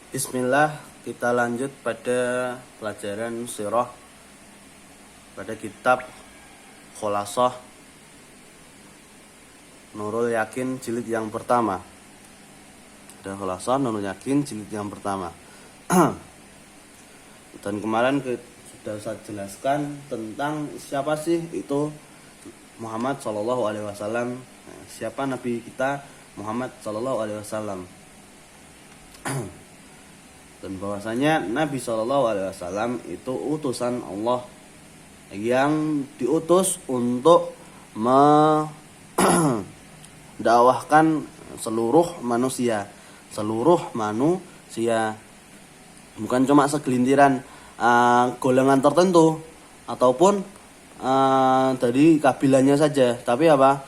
Bismillah, kita lanjut pada pelajaran sirah pada kitab Kholasah Nurul Yakin jilid yang pertama. Dan Kholasah Nurul Yakin jilid yang pertama. Dan kemarin sudah saya jelaskan tentang siapa sih itu Muhammad Shallallahu Alaihi Wasallam. Siapa Nabi kita Muhammad Shallallahu Alaihi Wasallam. Dan bahwasanya Nabi Shallallahu Alaihi Wasallam itu utusan Allah yang diutus untuk mendakwahkan seluruh manusia, bukan cuma segelintiran golongan tertentu ataupun dari kabilahnya saja, tapi apa?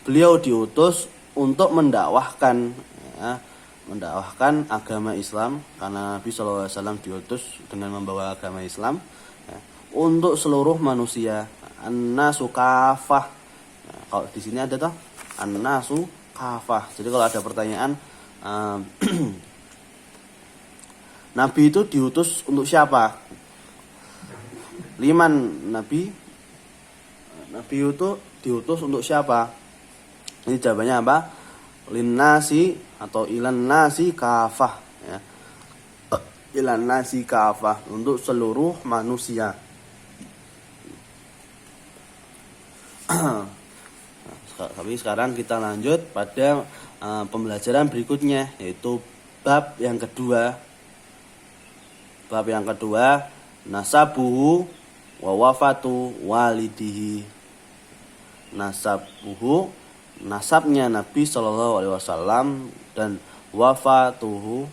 Beliau diutus untuk mendakwahkan agama Islam, karena Nabi SAW diutus dengan membawa agama Islam untuk seluruh manusia. An-nasu kafah. Kalau di sini ada toh an-nasu kafah. Jadi kalau ada pertanyaan Nabi itu diutus untuk siapa? Liman Nabi itu diutus untuk siapa? Ini jawabannya apa? Linnasi atau ilan nasi kafah, ya. Ilan nasi kafah, untuk seluruh manusia. Tapi sekarang kita lanjut pada pembelajaran berikutnya, yaitu bab yang kedua. Bab yang kedua, nasabuhu wa wafatu walidihi. Nasabuhu, nasabnya Nabi Shallallahu Alaihi Wasallam, dan wafatu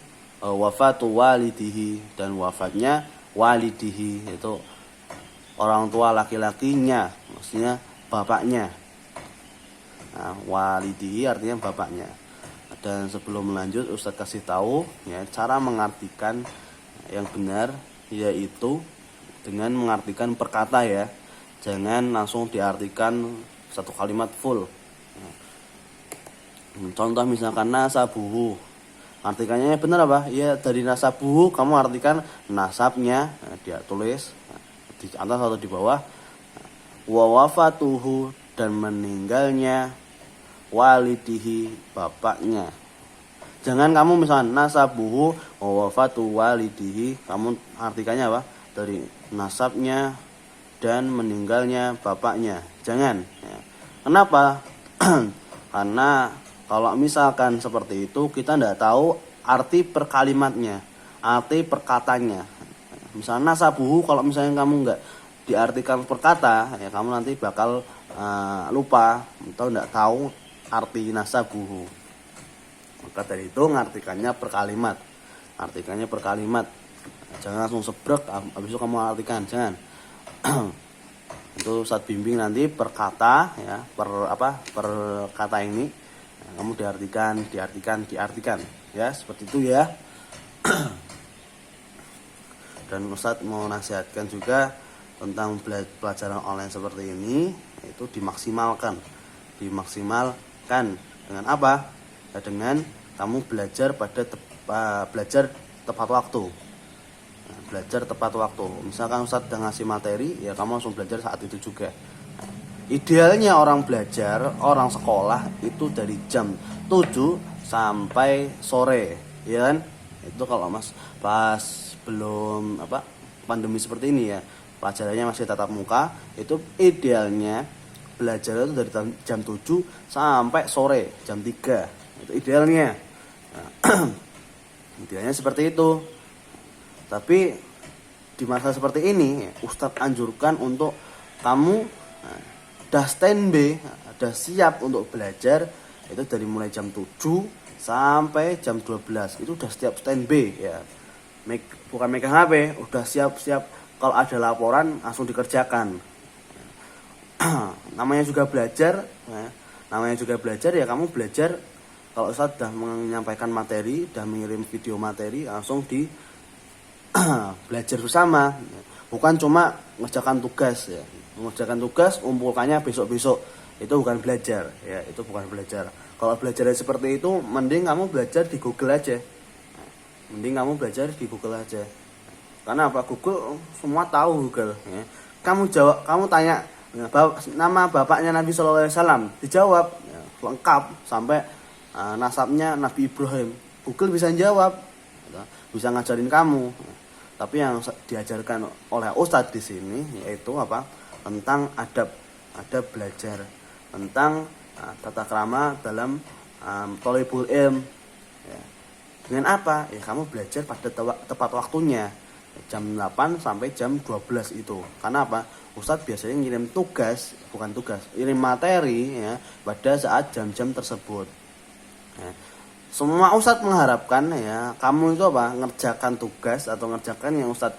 walidihi, dan wafatnya walidihi, yaitu orang tua laki-lakinya, maksudnya bapaknya. Nah, walidihi artinya bapaknya. Dan sebelum lanjut, Ustaz kasih tahu ya cara mengartikan yang benar, yaitu dengan mengartikan perkata, ya. Jangan langsung diartikan satu kalimat full. Contoh misalkan nasabuhu, artikannya benar apa? Ya, dari nasabuhu kamu artikan nasabnya, dia tulis di atas atau di bawah. Wa wafatuhu, dan meninggalnya walidihi, bapaknya. Jangan kamu misalkan nasabuhu wa wafatu walidihi, kamu artikannya apa? Dari nasabnya dan meninggalnya bapaknya. Jangan, ya. Kenapa? Karena kalau misalkan seperti itu, kita tidak tahu arti per kalimatnya, arti perkatanya. Misalnya nasabuhu, kalau misalnya kamu nggak diartikan perkata, ya kamu nanti bakal lupa atau tidak tahu arti nasabuhu. Maka dari itu ngartikannya per kalimat. Artikannya per kalimat. Jangan langsung sebrek habis itu kamu artikan, jangan. Itu saat bimbing nanti per kata, ya, per kata ini kamu diartikan, ya, seperti itu, ya. Dan Ustadz mau nasihatkan juga tentang pelajaran online seperti ini, itu dimaksimalkan dengan apa? Ya, dengan kamu belajar tepat waktu. Nah, belajar tepat waktu. Misalkan Ustadz udah ngasih materi, ya kamu langsung belajar saat itu juga. Idealnya orang sekolah itu dari jam 7 sampai sore, ya kan? Itu kalau pas belum pandemi seperti ini, ya, pelajarannya masih tatap muka, itu idealnya belajar itu dari jam 7 sampai sore jam 3. Itu idealnya. Nah, idealnya seperti itu. Tapi di masa seperti ini, Ustadz anjurkan untuk kamu udah standby, udah siap untuk belajar, itu dari mulai jam 7 sampai jam 12 itu udah siap standby, ya. Bukan megang HP, udah siap-siap kalau ada laporan langsung dikerjakan. Namanya juga belajar, ya kamu belajar. Kalau Ustaz sudah menyampaikan materi, sudah mengirim video materi, langsung di belajar bersama, bukan cuma mengerjakan tugas, ya. Mengerjakan tugas, umpulkannya besok-besok, itu bukan belajar, ya. Itu bukan belajar. Kalau belajar seperti itu, mending kamu belajar di Google aja. mending kamu belajar di Google aja. Karena apa? Google semua tahu Google. Ya. Kamu tanya nama bapaknya Nabi Shallallahu Alaihi Wasallam, dijawab ya, lengkap sampai nasabnya Nabi Ibrahim. Google bisa jawab, bisa ngajarin kamu. Tapi yang diajarkan oleh Ustadz di sini yaitu apa? Tentang adab belajar, tentang tata krama dalam thalibul ilm. Ya. Dengan apa? Ya kamu belajar pada tepat waktunya. Jam 8 sampai jam 12 itu. Karena apa? Ustadz biasanya ngirim ngirim materi ya pada saat jam-jam tersebut. Ya. Semua Ustadz mengharapkan ya kamu itu apa? Ngerjakan tugas atau ngerjakan yang Ustadz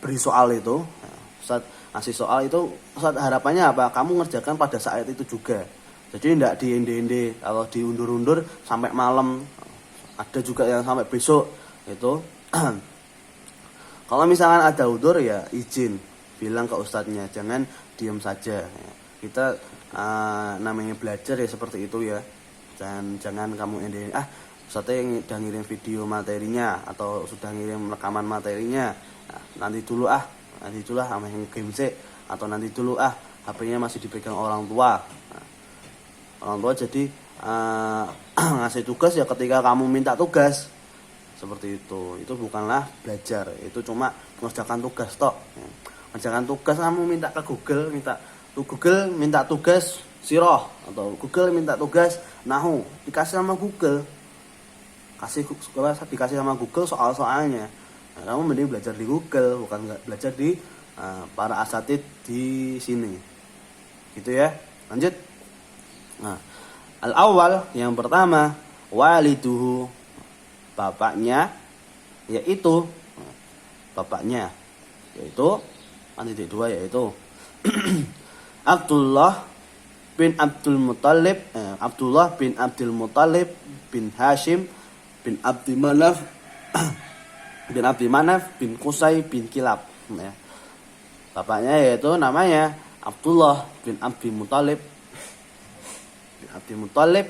beri soal itu. Ya. Ustadz ngasih soal itu, Ustadz harapannya apa? Kamu ngerjakan pada saat itu juga. Jadi tidak diinde-inde atau diundur-undur sampai malam. Ada juga yang sampai besok itu. Kalau misalkan ada udur ya izin, bilang ke ustadznya, jangan diam saja. Kita namanya belajar ya seperti itu ya. Jangan kamu ini ustadznya yang udah ngirim video materinya atau sudah ngirim rekaman materinya. Nanti dulu sama yang game sih, atau nanti dulu HP-nya masih dipegang orang tua. Orang tua jadi ngasih tugas ya ketika kamu minta tugas. Seperti itu bukanlah belajar, itu cuma mengerjakan tugas tok. Mengerjakan tugas kamu minta ke Google, minta tugas siroh atau Google minta tugas nahu, dikasih sama Google. Dikasih sama Google soal-soalnya. Nah, kamu mending belajar di Google, bukan belajar di para asatid di sini. Gitu ya. Lanjut. Nah, al-awwal yang pertama waliduhu, bapaknya yaitu titik dua yaitu Abdullah bin Abdul Muttalib bin Hashim bin Abdi Manaf bin Qusay bin Kilab ya. Bapaknya yaitu namanya Abdullah bin Abdi Muttalib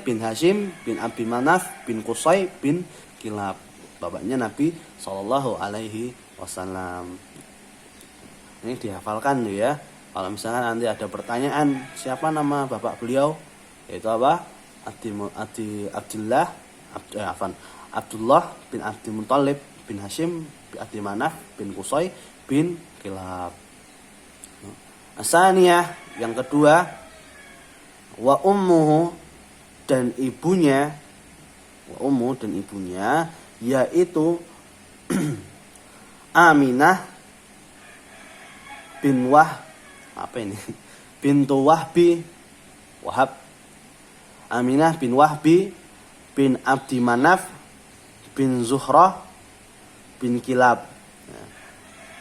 bin Hashim bin Abdi Manaf bin Qusay bin Kilab. Bapaknya Nabi Shallallahu Alaihi Wasallam. Ini dihafalkan tuh ya. Kalau misalnya nanti ada pertanyaan siapa nama bapak beliau, yaitu apa? Abdullah bin Abdi Muttalib bin Hashim bin Abdi Manaf bin Qusay bin Kilab. Asaniyah yang kedua, wa ummuhu dan ibunya, yaitu Aminah bintu Wahbi Wahab. Aminah bin Wahbi bin Abdi Manaf bin Zuhrah bin Kilab.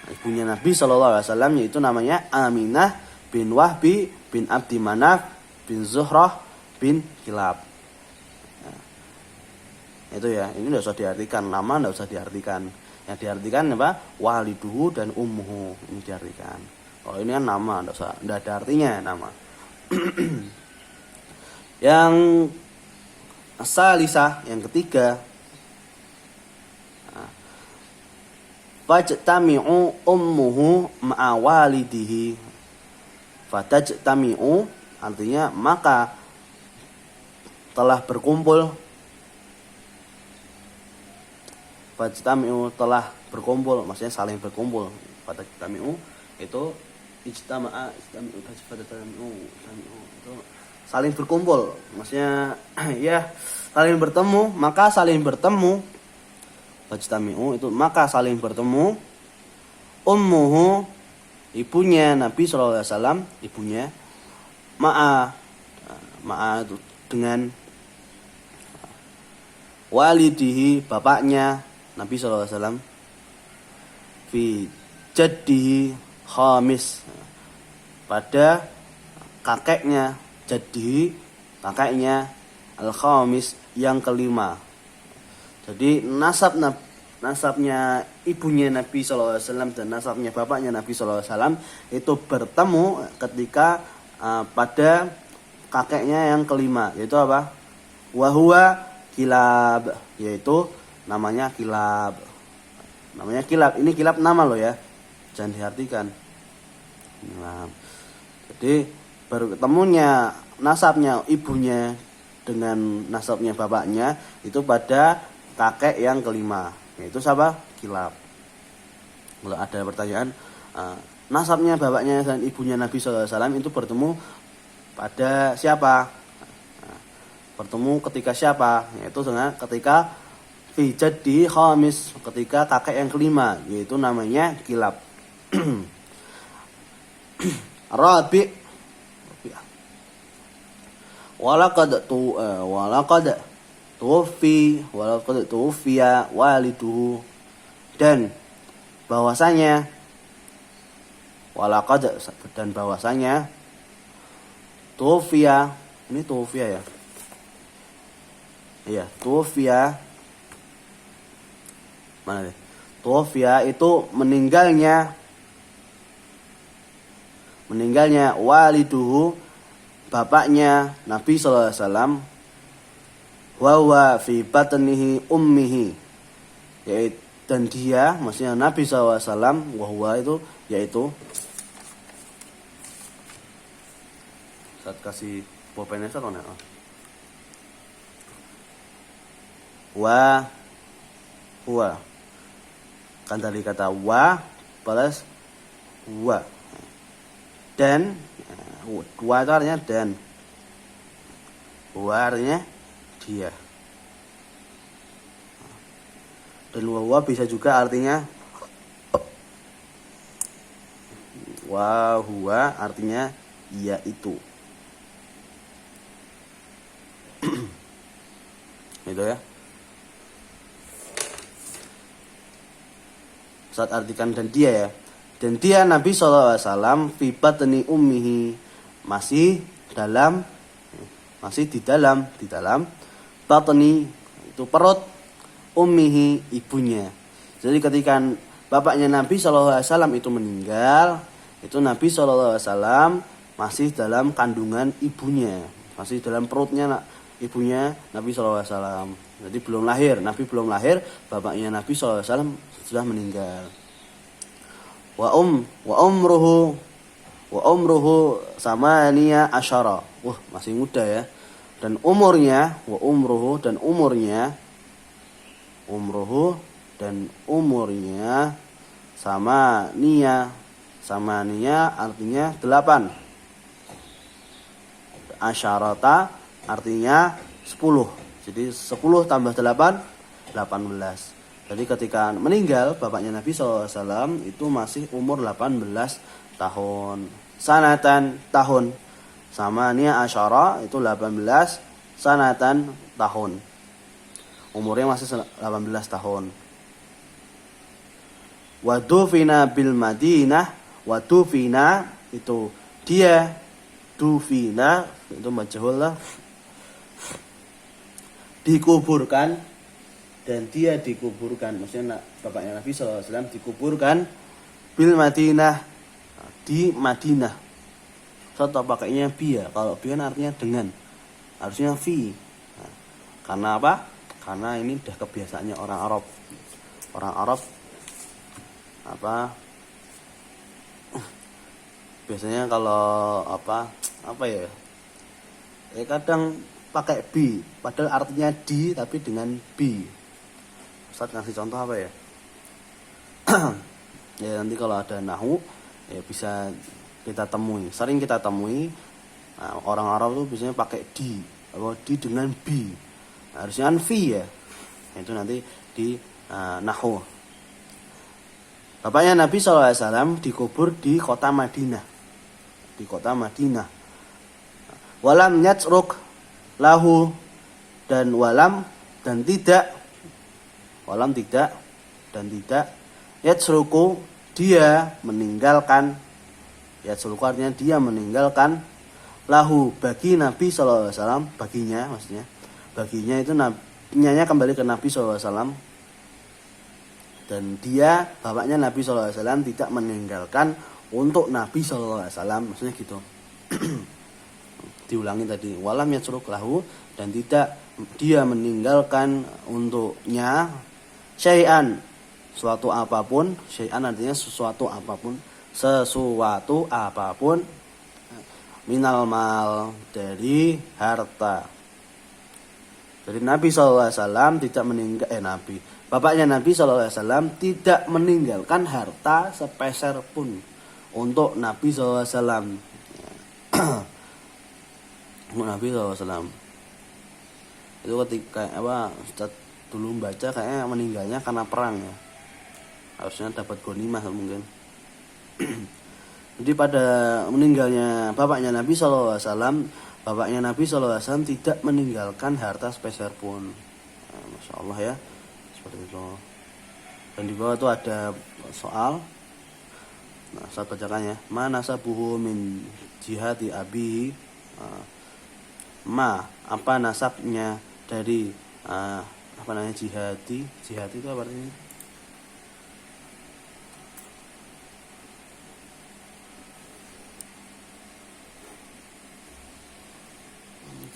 Ibunya Nabi SAW yaitu namanya Aminah bin Wahbi bin Abdi Manaf bin Zuhrah bin Kilab. Itu ya, ini tidak usah diartikan, nama tidak usah diartikan. Yang diartikan apa? Waliduhu dan ummuhu, ini diartikan. Kalau ini kan nama, tidak ada artinya nama. Yang salisah, yang ketiga, fajtami'u ummuhu ma'a walidihi. Fatajtami'u artinya maka telah berkumpul. Fajtami'u telah berkumpul, maksudnya saling berkumpul. Fajtami'u itu ijtama'a, fajtami'u itu saling berkumpul, maksudnya ya saling bertemu, maka saling bertemu. Fajtami'u itu maka saling bertemu. Ummuhu ibunya Nabi SAW, ibunya ma'a itu dengan walidihi bapaknya Nabi SAW fi jaddihi khamis pada kakeknya, jaddihi kakeknya al-khamis yang kelima. Jadi nasabnya ibunya Nabi SAW dan nasabnya bapaknya Nabi SAW itu bertemu ketika pada kakeknya yang kelima, yaitu apa? Wahuwa Kilab, yaitu namanya kilab. Namanya kilab. Ini kilab nama loh ya, jangan diartikan. Nah, jadi baru ketemunya nasabnya ibunya dengan nasabnya bapaknya itu pada kakek yang kelima, yaitu siapa? Kilab. Kalau ada pertanyaan, nasabnya bapaknya dan ibunya Nabi SAW itu bertemu pada siapa? Bertemu ketika siapa? Yaitu dengan ketika fi jaddi khamis, ketika kakek yang kelima, yaitu namanya kilab. Rabi, walaqad tuwfiya waliduhu, dan bahwasanya tuwfiya, ini tuwfiya ya. Iya, tuwfiya. Mana nih? Tuwfiya itu meninggalnya waliduhu, bapaknya Nabi sallallahu alaihi wasallam, wa huwa fi batnihi ummihi, yaitu dan dia, maksudnya Nabi sallallahu alaihi wasallam, wa huwa itu yaitu, saat kasih pulpennya atau enggak? Wa huwa, kan tadi kata wa plus wa, dan wa itu artinya dan, wa artinya dia, dan wa bisa juga artinya wa huwa, artinya ia itu. Itu ya. Saat artikan dan dia ya. Dan dia Nabi SAW fi batni ummihi, masih di dalam batni, itu perut, ummihi, ibunya. Jadi ketika bapaknya Nabi SAW itu meninggal, itu Nabi SAW masih dalam kandungan ibunya, masih dalam perutnya ibunya Nabi SAW. Jadi belum lahir, Nabi belum lahir, bapaknya Nabi SAW sudah meninggal. Wa umruhu samaniya asyara. Wah, masih muda ya. Dan umurnya samaniya artinya 8. Asyarata artinya 10. Jadi 10 tambah 8, 18. Jadi ketika meninggal bapaknya Nabi SAW itu masih umur 18 tahun. Sanatan, tahun. Sama nia asyara itu 18, sanatan, tahun. Umurnya masih 18 tahun. Wadufina bil Madinah. Wadufina itu dia. Dufina itu majhul lah. Dikuburkan. Dan dia dikuburkan, maksudnya bapaknya Nabi SAW dikuburkan bil Madinah, di Madinah. Atau pakainya bi ya, kalau bi kan artinya dengan, harusnya fi. Nah, karena apa? Karena ini udah kebiasaannya orang Arab apa? Biasanya kalau apa ya? Kadang pakai bi, padahal artinya di tapi dengan bi. Ustaz ngasih contoh apa ya? Ya nanti kalau ada nahu ya bisa kita temui. Sering kita temui orang Arab tuh biasanya pakai di, atau di dengan bi. Harusnya kan fi ya. Itu nanti di nahu. Bapaknya Nabi SAW dikubur di kota Madinah. Walam yatsruk lahu, dan tidak yatsruku, dia meninggalkan, yatsruku artinya dia meninggalkan, lahu, bagi Nabi SAW, baginya itu nyanya kembali ke Nabi SAW, dan dia bapaknya Nabi SAW tidak meninggalkan untuk Nabi SAW, maksudnya gitu. Diulangi tadi, walam yatsruk lahu, dan tidak dia meninggalkan untuknya, syai'an, suatu apapun. Syai'an artinya sesuatu apapun, sesuatu apapun, minal mal, dari harta. Jadi Nabi SAW tidak meninggal, bapaknya Nabi SAW tidak meninggalkan harta sepeser pun untuk Nabi SAW. Untuk Nabi SAW. Itu ketika Ustaz dulu baca kayaknya meninggalnya karena perang ya. Harusnya dapat ghanimah mungkin. Jadi pada meninggalnya bapaknya Nabi SAW, tidak meninggalkan harta sepeser pun. Nah, Masya Allah ya, seperti itu. Dan di bawah itu ada soal. Nah, saya bacakan ya. Ma nasabuhu min jihati abihi. Apa nasabnya dari jihati itu apa artinya?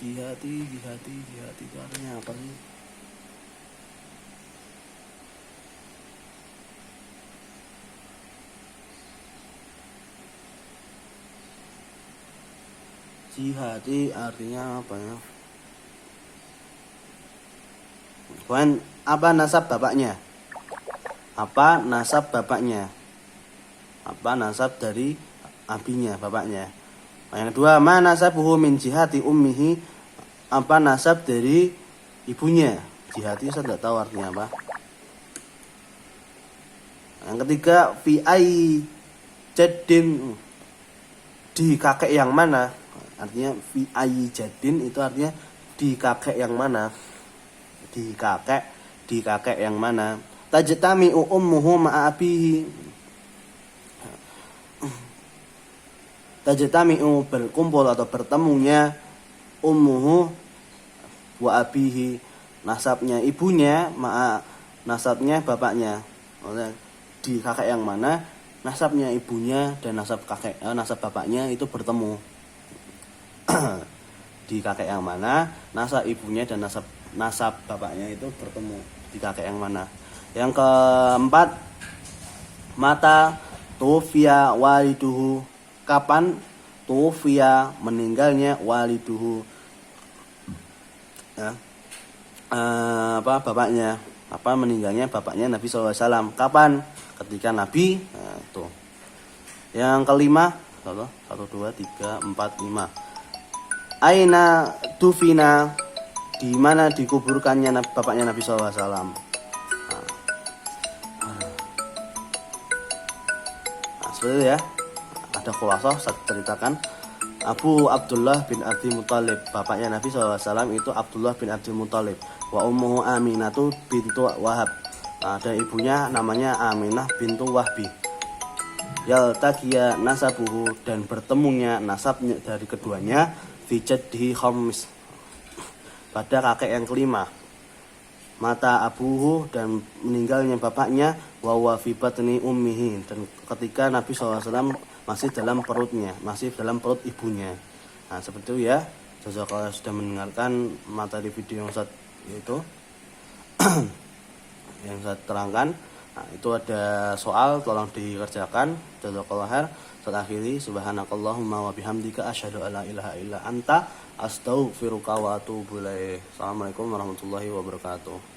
Jihati itu artinya apa sih? Jihati artinya apa ya? Kemudian apa nasab bapaknya? Apa nasab bapaknya? Apa nasab dari abinya, bapaknya? Yang kedua, ma nasabuhu min jihati ummihi, apa nasab dari ibunya? Jihati saya tidak tahu artinya apa. Yang ketiga, fi ai jaddin, di kakek yang mana? Artinya fi ai jaddin itu artinya di kakek yang mana? Di kakek yang mana? Tajtami'u ummuhu ma'a abihi. Tajtami'u, berkumpul atau bertemunya, ummuhu wa abihi, nasabnya ibunya, ma'a nasabnya bapaknya. Maksudnya di kakek yang mana nasabnya ibunya dan nasab bapaknya itu bertemu. Di kakek yang mana nasab ibunya dan nasab bapaknya itu bertemu, di kakek yang mana. Yang keempat, mata tufiya waliduhu, kapan tufiya meninggalnya waliduhu, ya, bapaknya, meninggalnya bapaknya Nabi SAW, kapan? Ketika Nabi, itu. Yang kelima, 1, 2, 3, 4, 5. Aina dufina, di mana dikuburkannya bapaknya Nabi SAW. Seperti itu ya. Ada khulasah saya ceritakan. Abu Abdullah bin Abdul Muthalib, bapaknya Nabi SAW itu Abdullah bin Abdul Muthalib. Wa ummuhu Aminatu bintu Wahab. Dan ibunya namanya Aminah bintu Wahbi. Yaltaqiya nasabuhu, dan bertemunya nasabnya dari keduanya, fi jaddihi khamis, pada kakek yang kelima. Mata abuhu, dan meninggalnya bapaknya, wa huwa fi batni ummihi, dan ketika Nabi SAW masih dalam perut ibunya. Nah, seperti itu ya. Jazakallah sudah mendengarkan materi video yang itu yang saya terangkan. Nah, itu ada soal, tolong dikerjakan. Jazakallah khair. Saya akhiri, subhanakallahumma wa bihamdika asyhadu alla ilaha illa anta astaghfiruka wa atubu ilaik. Assalamualaikum warahmatullahi wabarakatuh.